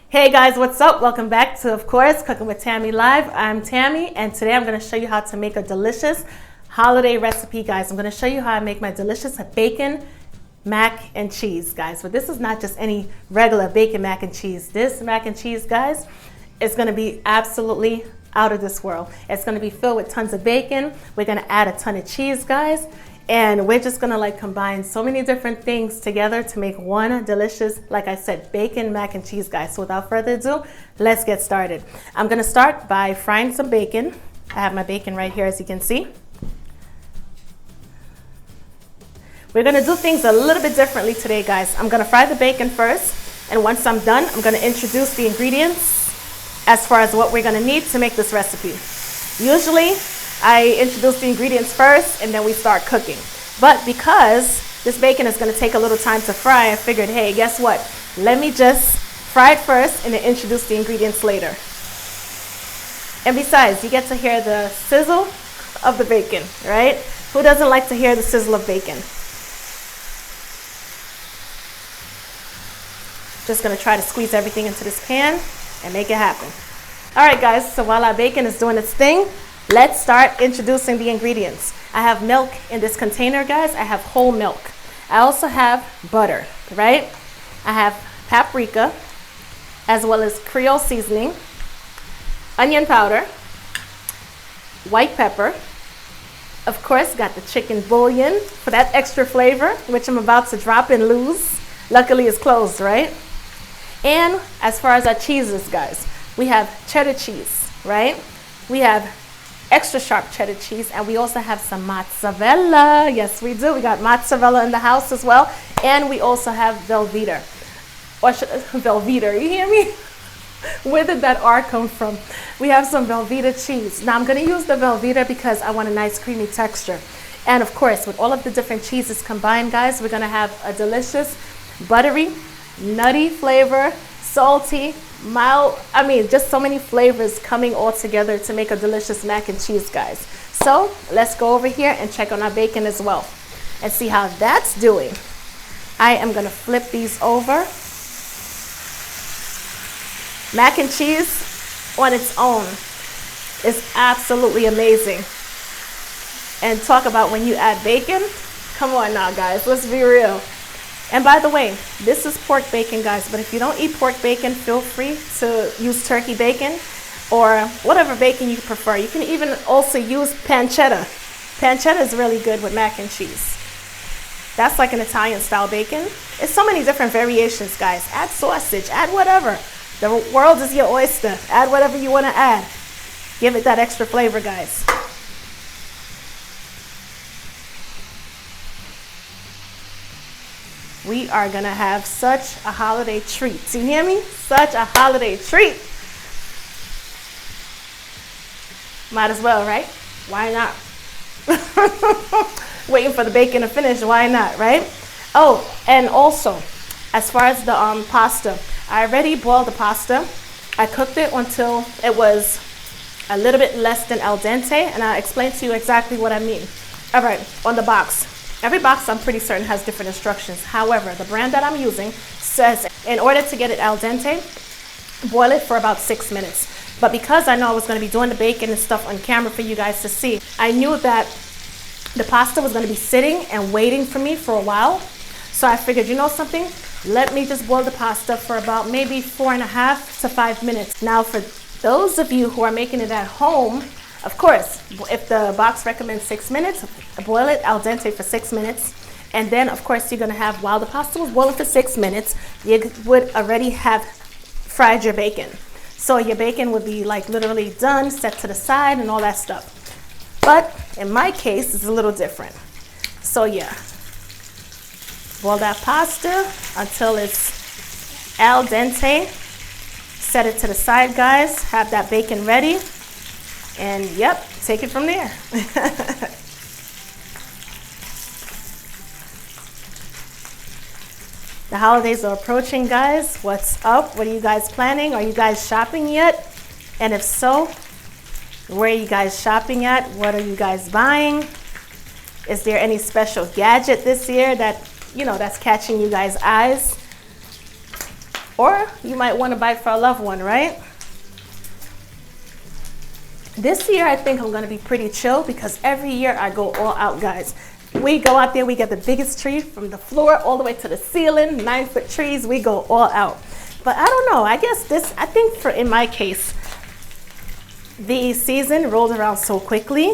Hey guys, what's up? Welcome back to, of course, Cooking with Tammy Live. I'm Tammy, and today I'm going to show you how to make a delicious holiday recipe, guys. I'm going to show you how I make my delicious bacon mac and cheese, guys. But this is not just any regular bacon mac and cheese. This mac and cheese, guys, is going to be absolutely out of this world. It's going to be filled with tons of bacon. We're going to add a ton of cheese, guys. And we're just gonna combine so many different things together to make one delicious, like I said, bacon mac and cheese, guys. So without further ado, let's get started. I'm gonna start by frying some bacon. I have my bacon right here, as you can see. We're gonna do things a little bit differently today, guys. I'm gonna fry the bacon first, and once I'm done, I'm gonna introduce the ingredients as far as what we're gonna need to make this recipe. Usually, I introduce the ingredients first and then we start cooking. But because this bacon is going to take a little time to fry, I figured, hey, guess what? Let me just fry it first and then introduce the ingredients later. And besides, you get to hear the sizzle of the bacon, right? Who doesn't like to hear the sizzle of bacon? Just going to try to squeeze everything into this pan and make it happen. All right, guys, so while our bacon is doing its thing, let's start introducing the ingredients. I have milk in this container, guys. I have whole milk. I also have butter, right? I have paprika, as well as Creole seasoning, onion powder, white pepper. Of course, got the chicken bouillon for that extra flavor, which I'm about to drop and lose. Luckily, it's closed, right? And as far as our cheeses, guys, we have cheddar cheese, right? We have extra sharp cheddar cheese, and we also have some mozzarella. Yes, we do. We got mozzarella in the house as well, and we also have velveeta. Or velveeta, you hear me? Where did that R come from? We have some velveeta cheese. Now I'm going to use the velveeta because I want a nice creamy texture. And of course, with all of the different cheeses combined, guys, we're going to have a delicious, buttery, nutty flavor, salty, mild, just so many flavors coming all together to make a delicious mac and cheese, guys. So let's go over here and check on our bacon as well and see how that's doing. I am gonna flip these over. Mac and cheese on its own is absolutely amazing. And talk about when you add bacon. Come on now, guys, let's be real. And by the way, this is pork bacon, guys, but if you don't eat pork bacon, feel free to use turkey bacon or whatever bacon you prefer. You can even also use pancetta. Pancetta is really good with mac and cheese. That's like an Italian style bacon. It's so many different variations, guys. Add sausage, add whatever. The world is your oyster. Add whatever you want to add. Give it that extra flavor, guys. We are gonna have such a holiday treat. Do you hear me? Such a holiday treat. Might as well, right? Why not? Waiting for the bacon to finish, why not, right? Oh, and also, as far as the pasta, I already boiled the pasta. I cooked it until it was a little bit less than al dente, and I'll explain to you exactly what I mean. All right, on the box. Every box, I'm pretty certain, has different instructions. However, the brand that I'm using says in order to get it al dente, boil it for about 6 minutes. But because I know I was going to be doing the bacon and stuff on camera for you guys to see, I knew that the pasta was going to be sitting and waiting for me for a while. So I figured, you know something? Let me just boil the pasta for about maybe 4.5 to 5 minutes. Now, for those of you who are making it at home, of course, if the box recommends 6 minutes, boil it al dente for 6 minutes. And then, of course, you're going to have, while the pasta was boiling for 6 minutes, you would already have fried your bacon. So your bacon would be literally done, set to the side and all that stuff. But in my case, it's a little different. So yeah, boil that pasta until it's al dente. Set it to the side, guys. Have that bacon ready. And yep, take it from there. The holidays are approaching, guys. What's up? What are you guys planning? Are you guys shopping yet? And if so, where are you guys shopping at? What are you guys buying? Is there any special gadget this year that, that's catching you guys' eyes? Or you might want to buy for a loved one, right? This year, I think I'm going to be pretty chill because every year I go all out, guys. We go out there, we get the biggest tree from the floor all the way to the ceiling, 9-foot trees, we go all out. But I don't know, I guess I think in my case, the season rolls around so quickly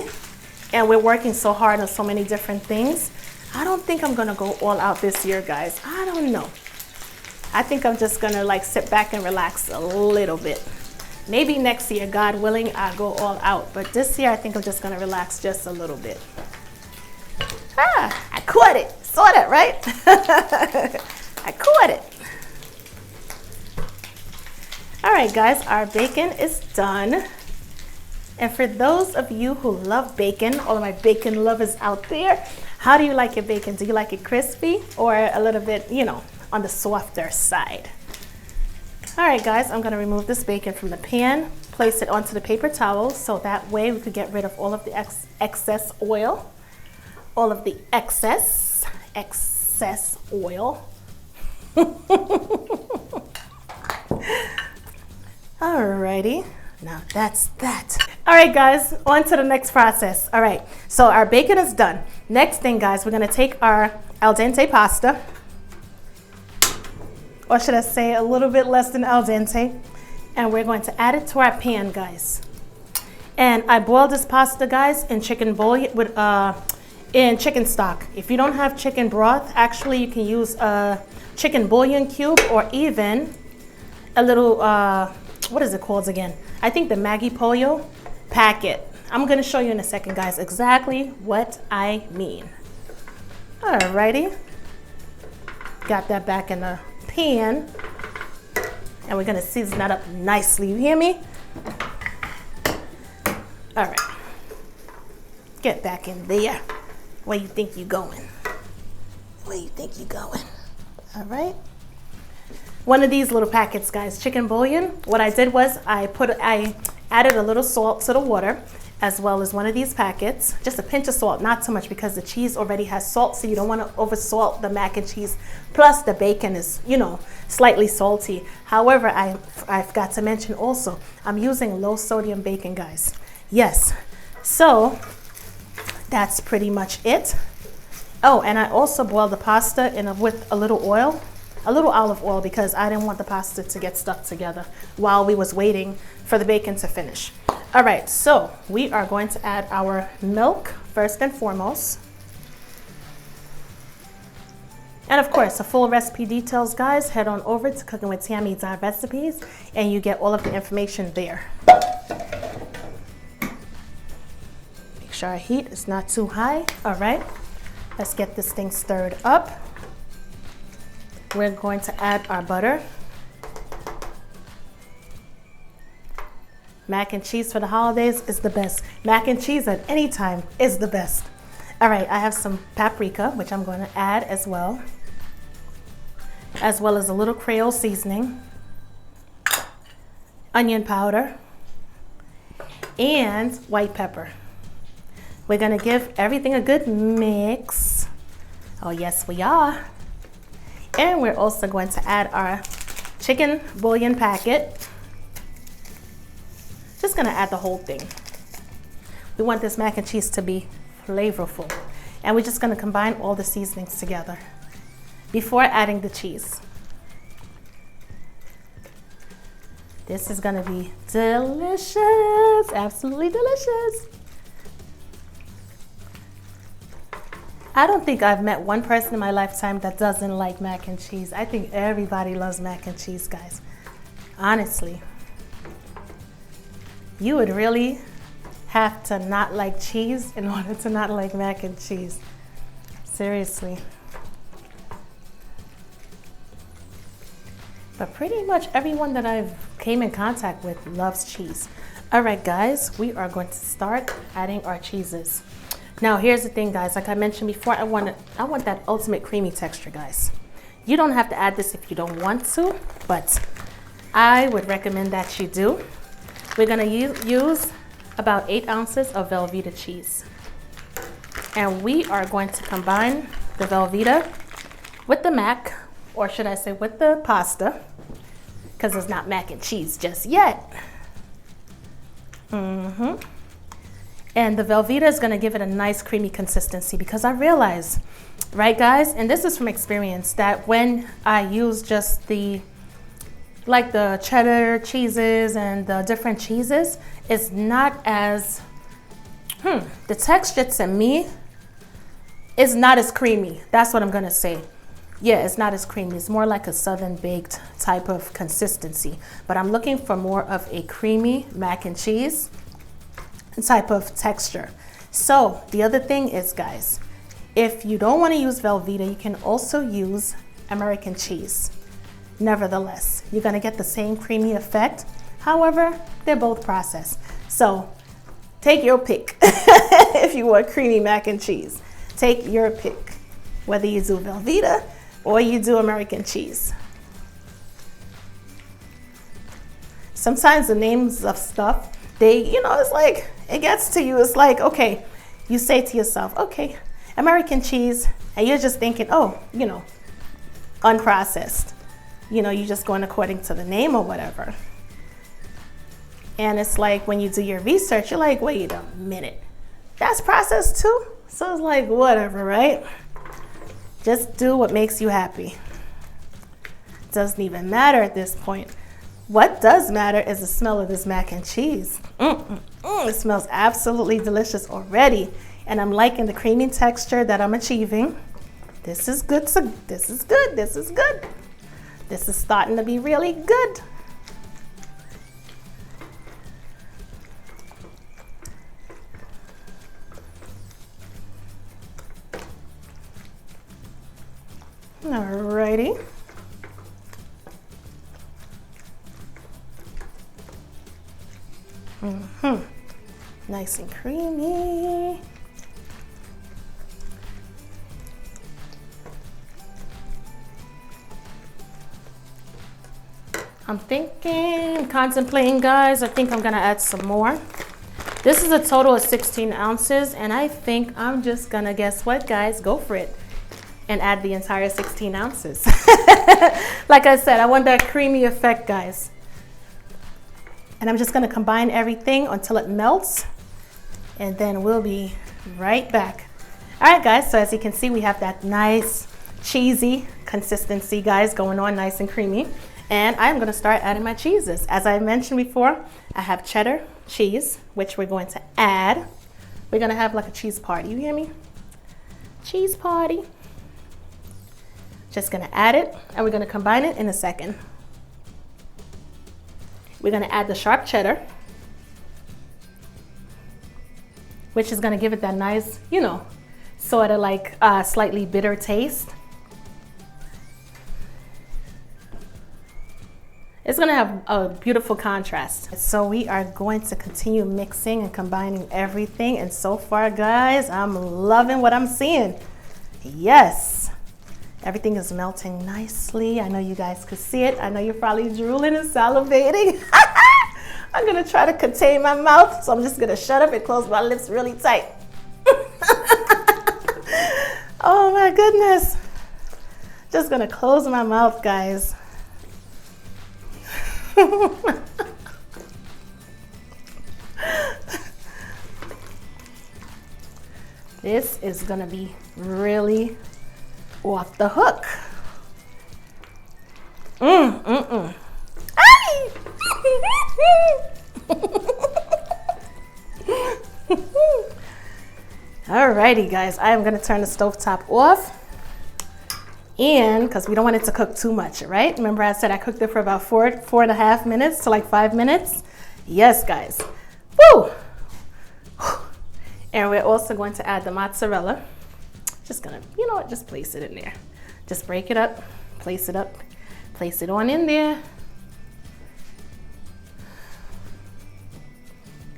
and we're working so hard on so many different things. I don't think I'm gonna go all out this year, guys. I don't know. I think I'm just gonna like sit back and relax a little bit. Maybe next year, God willing, I'll go all out. But this year, I think I'm just gonna relax just a little bit. I caught it. Saw that, right? I caught it. All right, guys, our bacon is done. And for those of you who love bacon, all of my bacon lovers out there, how do you like your bacon? Do you like it crispy or a little bit, you know, on the softer side? All right, guys, I'm gonna remove this bacon from the pan, place it onto the paper towel so that way we could get rid of all of the excess oil. All of the excess oil. Alrighty, now that's that. All right, guys, on to the next process. All right, so our bacon is done. Next thing, guys, we're gonna take our al dente pasta, or should I say a little bit less than al dente, and we're going to add it to our pan, guys. And I boiled this pasta, guys, in chicken bouillon with in chicken stock. If you don't have chicken broth, actually you can use a chicken bouillon cube or even a little what is it called again? I think the Maggi Pollo packet. I'm gonna show you in a second, guys, exactly what I mean. Alrighty, got that back in the pan, and we're gonna season that up nicely. You hear me? All right, get back in there. Where you think you going? Where you think you going? All right. One of these little packets, guys, chicken bouillon. What I did was I added a little salt to the water, as well as one of these packets. Just a pinch of salt, not too much, because the cheese already has salt, so you don't want to over salt the mac and cheese. Plus the bacon is, you know, slightly salty. However, I've got to mention also, I'm using low sodium bacon, guys. Yes, so that's pretty much it. Oh, and I also boiled the pasta with a little oil, a little olive oil, because I didn't want the pasta to get stuck together while we was waiting for the bacon to finish. All right, so we are going to add our milk first and foremost. And of course, the full recipe details, guys, head on over to cookingwithtammy.recipes and you get all of the information there. Make sure our heat is not too high. All right, let's get this thing stirred up. We're going to add our butter. Mac and cheese for the holidays is the best. Mac and cheese at any time is the best. All right, I have some paprika, which I'm going to add as well as a little Creole seasoning, onion powder, and white pepper. We're going to give everything a good mix. Oh, yes, we are. And we're also going to add our chicken bouillon packet. Just gonna add the whole thing. We want this mac and cheese to be flavorful. And we're just gonna combine all the seasonings together before adding the cheese. This is gonna be delicious, absolutely delicious. I don't think I've met one person in my lifetime that doesn't like mac and cheese. I think everybody loves mac and cheese, guys. Honestly. You would really have to not like cheese in order to not like mac and cheese. Seriously. But pretty much everyone that I've came in contact with loves cheese. All right, guys, we are going to start adding our cheeses. Now, here's the thing, guys. Like I mentioned before, I want that ultimate creamy texture, guys. You don't have to add this if you don't want to, but I would recommend that you do. We're gonna use about 8 ounces of velveeta cheese. And we are going to combine the velveeta with the mac, or should I say with the pasta. because it's not mac and cheese just yet. And the Velveeta is gonna give it a nice creamy consistency, because I realize, right guys, and this is from experience, that when I use just the cheddar cheeses and the different cheeses, it's not as, the texture to me is not as creamy. That's what I'm gonna say. Yeah, it's not as creamy. It's more like a southern baked type of consistency. But I'm looking for more of a creamy mac and cheese type of texture. So the other thing is, guys, if you don't want to use Velveeta, you can also use American cheese. Nevertheless, you're gonna get the same creamy effect. However, they're both processed. So take your pick. If you want creamy mac and cheese, take your pick. Whether you do Velveeta or you do American cheese. Sometimes the names of stuff, it's like, it gets to you. It's like, okay, you say to yourself, okay, American cheese, and you're just thinking, oh, unprocessed. You're just going according to the name or whatever. And it's like, when you do your research, you're like, wait a minute, that's processed too? So it's like, whatever, right? Just do what makes you happy. Doesn't even matter at this point. What does matter is the smell of this mac and cheese. It smells absolutely delicious already. And I'm liking the creamy texture that I'm achieving. This is good. This is good. This is good. This is starting to be really good. Alrighty. Nice and creamy. I'm contemplating, guys, I think I'm gonna add some more. This is a total of 16 ounces, and I think I'm just gonna, guess what, guys, go for it and add the entire 16 ounces. Like I said, I want that creamy effect, guys. And I'm just gonna combine everything until it melts, and then we'll be right back. All right, guys, so as you can see, we have that nice cheesy consistency, guys, going on, nice and creamy. And I'm gonna start adding my cheeses. As I mentioned before, I have cheddar cheese, which we're going to add. We're gonna have like a cheese party, you hear me? Cheese party. Just gonna add it, and we're gonna combine it in a second. We're gonna add the sharp cheddar, which is gonna give it that nice, sort of like slightly bitter taste. It's gonna have a beautiful contrast. So we are going to continue mixing and combining everything. And so far, guys, I'm loving what I'm seeing. Yes, everything is melting nicely. I know you guys could see it. I know you're probably drooling and salivating. I'm gonna try to contain my mouth, so I'm just gonna shut up and close my lips really tight. Oh my goodness. Just gonna close my mouth, guys. This is gonna be really off the hook. Alrighty, guys, I am gonna turn the stovetop off. And because we don't want it to cook too much, right? Remember I said I cooked it for about 4.5 minutes to like 5 minutes? Yes, guys. Woo! And we're also going to add the mozzarella. Just gonna, just place it in there. Just break it up, place it on in there.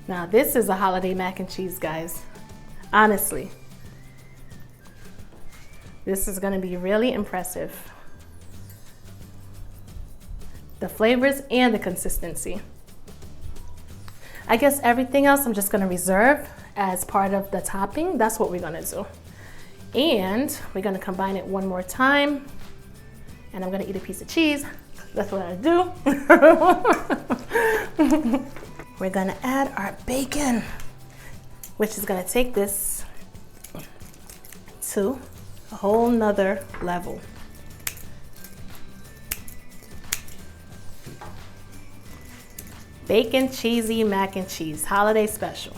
Now this is a holiday mac and cheese, guys. Honestly. This is gonna be really impressive. The flavors and the consistency. I guess everything else I'm just gonna reserve as part of the topping. That's what we're gonna do. And we're gonna combine it one more time. And I'm gonna eat a piece of cheese. That's what I do. We're gonna add our bacon, which is gonna take this to a whole nother level. Bacon cheesy mac and cheese, holiday special.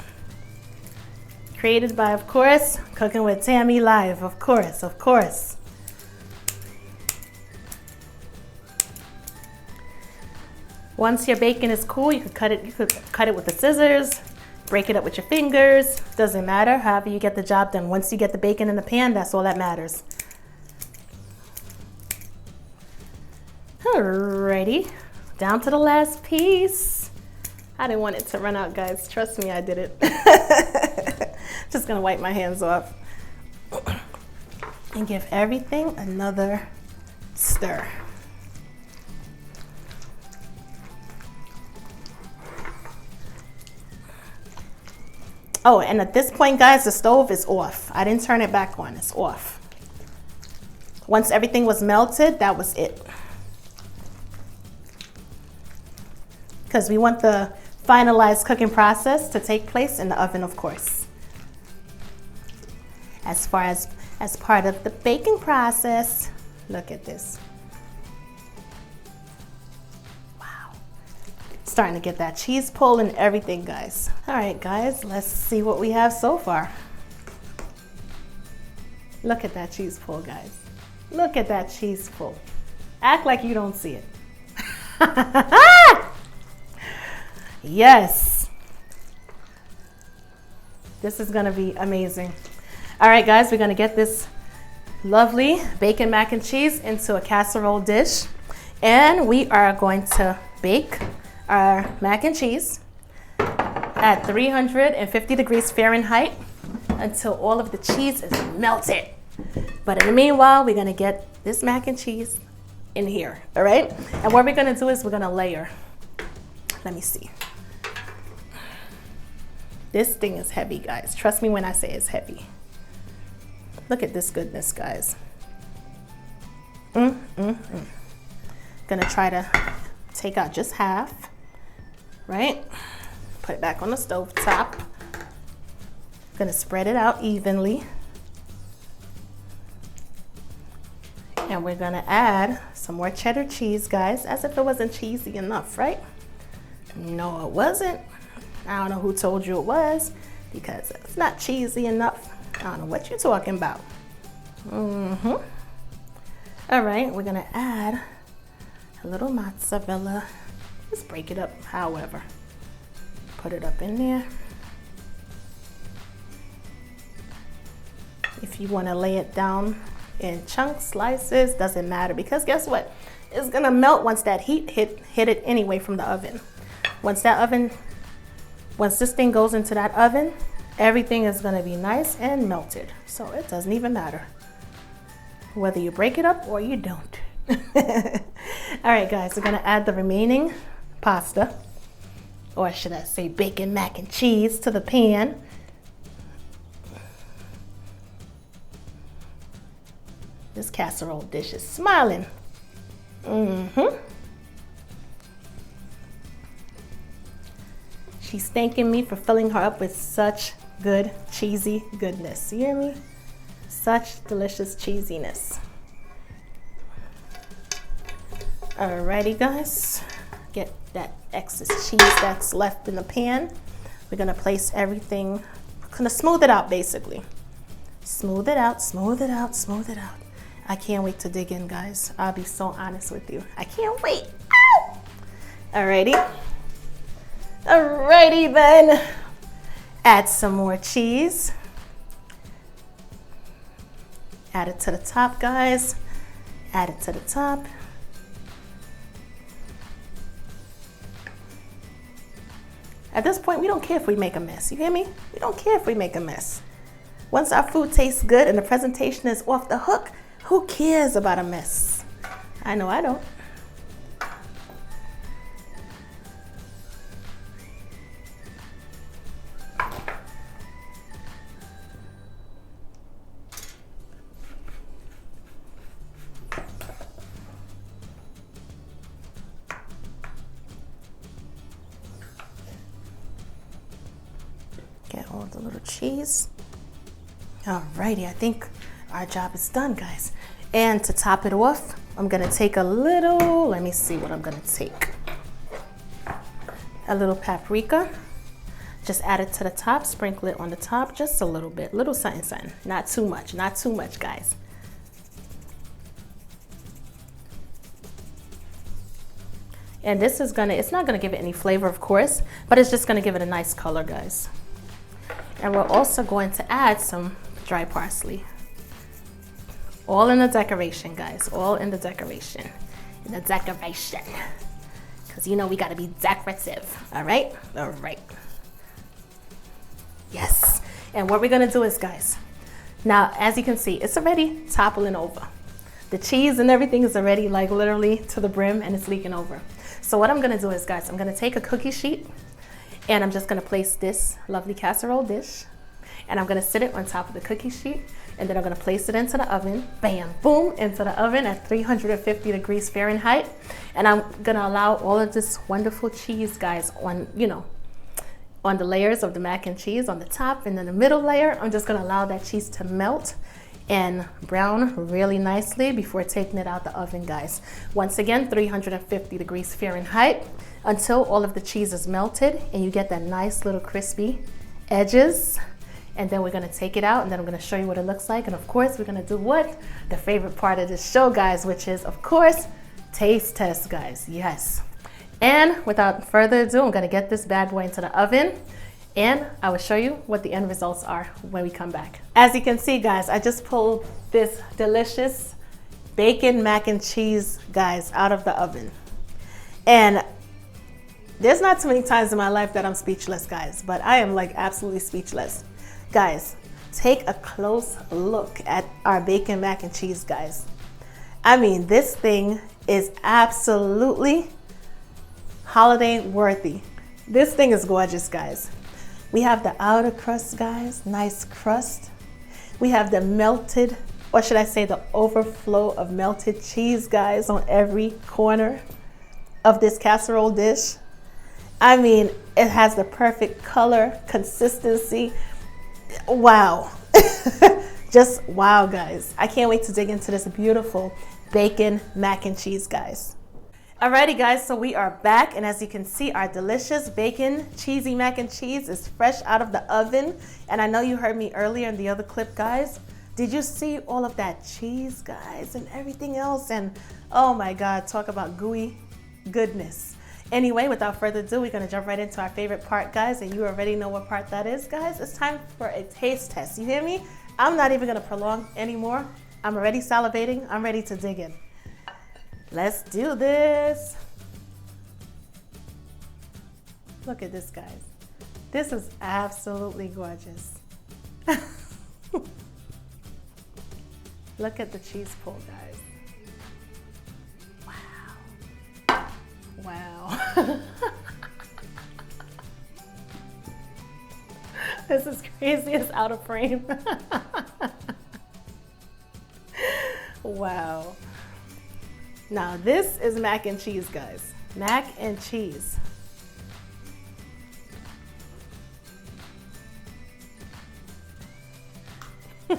Created by, of course, Cooking with Tammy Live, of course, of course. Once your bacon is cool, you could cut it with the scissors, break it up with your fingers, doesn't matter, however you get the job done. Once you get the bacon in the pan, that's all that matters. Alrighty, down to the last piece. I didn't want it to run out, guys. Trust me, I did it. Just gonna wipe my hands off and give everything another stir. Oh, and at this point, guys, the stove is off. I didn't turn it back on, it's off. Once everything was melted, that was it. Because we want the finalized cooking process to take place in the oven, of course. As part of the baking process, look at this. Wow. Starting to get that cheese pull and everything, guys. All right, guys, let's see what we have so far. Look at that cheese pull, guys. Look at that cheese pull. Act like you don't see it. Yes. This is gonna be amazing. All right, guys, we're gonna get this lovely bacon mac and cheese into a casserole dish. And we are going to bake our mac and cheese at 350 degrees Fahrenheit until all of the cheese is melted. But in the meanwhile, we're gonna get this mac and cheese in here, all right? And what we're gonna do is we're gonna layer. Let me see. This thing is heavy, guys. Trust me when I say it's heavy. Look at this goodness, guys. Gonna try to take out just half, right? Put it back on the stove top. Gonna spread it out evenly. And we're gonna add some more cheddar cheese, guys, as if it wasn't cheesy enough, right? No, it wasn't. I don't know who told you it was, because it's not cheesy enough. I don't know what you're talking about. All right, we're gonna add a little mozzarella. Just break it up, however. Put it up in there. If you wanna lay it down in chunk slices, doesn't matter, because guess what? It's gonna melt once that heat hit it anyway from the oven. Once this thing goes into that oven, everything is gonna be nice and melted. So it doesn't even matter whether you break it up or you don't. All right, guys, we're gonna add the remaining pasta, or should I say bacon mac and cheese, to the pan. This casserole dish is smiling. She's thanking me for filling her up with such good, cheesy goodness. You hear me? Such delicious cheesiness. Alrighty, guys. Get that excess cheese that's left in the pan. We're gonna place everything, gonna smooth it out basically. Smooth it out, smooth it out, smooth it out. I can't wait to dig in, guys. I'll be so honest with you. I can't wait. Ow! Alrighty. Alrighty then. Add some more cheese. Add it to the top, guys. Add it to the top. At this point, we don't care if we make a mess. You hear me? We don't care if we make a mess. Once our food tastes good and the presentation is off the hook, who cares about a mess? I know I don't. of the little cheese. Alrighty, I think our job is done, guys. And to top it off, I'm gonna take a little, let me see what I'm gonna take. A little paprika. Just add it to the top, sprinkle it on the top, just a little bit, little something, something. Not too much, guys. And this is it's not gonna give it any flavor, of course, but it's just gonna give it a nice color, guys. And we're also going to add some dry parsley. All in the decoration, guys, all in the decoration. Because you know we gotta be decorative, all right? All right. Yes, and what we're gonna do is, guys, now as you can see, it's already toppling over. The cheese and everything is already like literally to the brim and it's leaking over. So what I'm gonna do is, guys, I'm gonna take a cookie sheet and I'm just gonna place this lovely casserole dish and I'm gonna sit it on top of the cookie sheet and then I'm gonna place it into the oven, bam, boom, into the oven at 350 degrees Fahrenheit. And I'm gonna allow all of this wonderful cheese, guys, on, you know, on the layers of the mac and cheese on the top, and then the middle layer, I'm just gonna allow that cheese to melt and brown really nicely before taking it out the oven, guys. Once again, 350 degrees Fahrenheit until all of the cheese is melted and you get that nice little crispy edges. And then we're gonna take it out and then I'm gonna show you what it looks like. And of course, we're gonna do what? The favorite part of this show, guys, which is, of course, taste test, guys, yes. And without further ado, I'm gonna get this bad boy into the oven and I will show you what the end results are when we come back. As you can see, guys, I just pulled this delicious bacon mac and cheese, guys, out of the oven. And there's not too many times in my life that I'm speechless, guys, but I am like absolutely speechless. Guys, take a close look at our bacon mac and cheese, guys. I mean, this thing is absolutely holiday worthy. This thing is gorgeous, guys. We have the outer crust, guys, nice crust. We have the melted, or should I say the overflow of melted cheese, guys, on every corner of this casserole dish. I mean, it has the perfect color, consistency. Wow. Just wow, guys. I can't wait to dig into this beautiful bacon mac and cheese, guys. Alrighty, guys, so we are back, and as you can see, our delicious bacon cheesy mac and cheese is fresh out of the oven. And I know you heard me earlier in the other clip, guys. Did you see all of that cheese, guys, and everything else? And oh my God, talk about gooey goodness. Anyway, without further ado, we're gonna jump right into our favorite part, guys, and you already know what part that is, guys. It's time for a taste test. You hear me? I'm not even gonna prolong anymore. I'm already salivating. I'm ready to dig in. Let's do this. Look at this, guys. This is absolutely gorgeous. Look at the cheese pull, guys. Wow. Wow. This is crazy. It's out of frame. Wow. Now this is mac and cheese, guys. Mac and cheese. All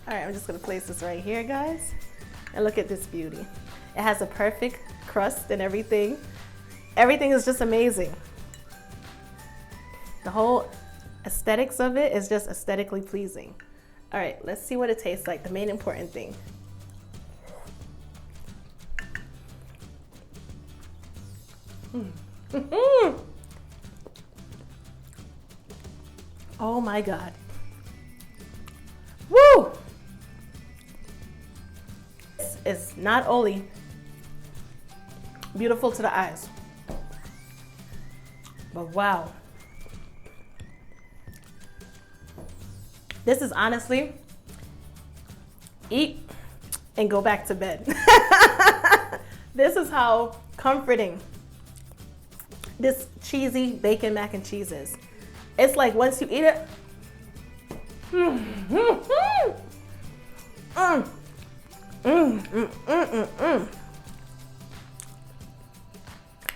right, I'm just gonna place this right here, guys. And look at this beauty. It has a perfect crust and everything. Everything is just amazing. The whole aesthetics of it is just aesthetically pleasing. All right, let's see what it tastes like, the main important thing. Oh my God. Woo! This is not only beautiful to the eyes, but wow. This is honestly, eat and go back to bed. This is how comforting this cheesy bacon mac and cheese is. It's like once you eat it,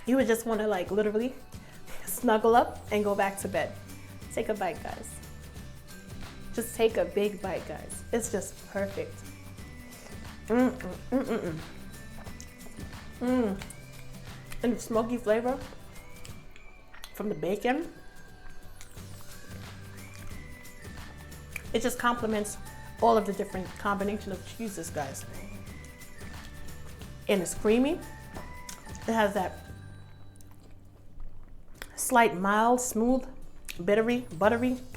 you would just want to like literally snuggle up and go back to bed. Take a bite, guys. Just take a big bite, guys. It's just perfect. And the smoky flavor from the bacon, it just complements all of the different combination of cheeses, guys. And it's creamy. It has that slight mild, smooth, buttery,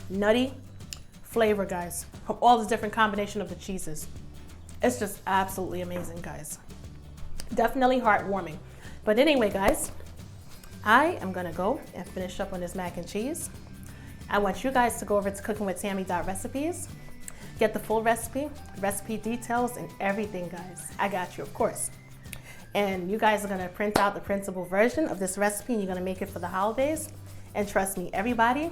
nutty flavor, guys, from all the different combination of the cheeses. It's just absolutely amazing, guys. Definitely heartwarming. But anyway, guys, I am gonna go and finish up on this mac and cheese. I want you guys to go over to cookingwithtammy.recipes, get the full recipe details and everything, guys. I got you, of course. And you guys are gonna print out the printable version of this recipe and you're gonna make it for the holidays. And trust me, everybody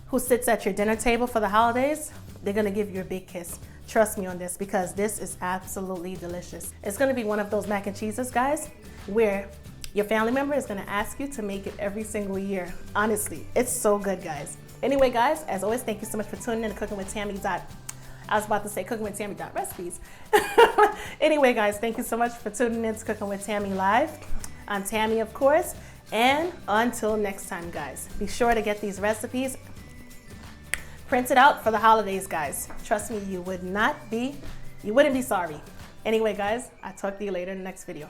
who sits at your dinner table for the holidays, they're gonna give you a big kiss. Trust me on this, because this is absolutely delicious. It's gonna be one of those mac and cheeses, guys, where your family member is gonna ask you to make it every single year. Honestly, it's so good, guys. Anyway, guys, as always, thank you so much for tuning in to cookingwithtammy.recipes. Anyway, guys, thank you so much for tuning in to Cooking with Tammy Live. I'm Tammy, of course. And until next time, guys, be sure to get these recipes printed out for the holidays, guys. Trust me, you wouldn't be sorry. Anyway, guys, I'll talk to you later in the next video.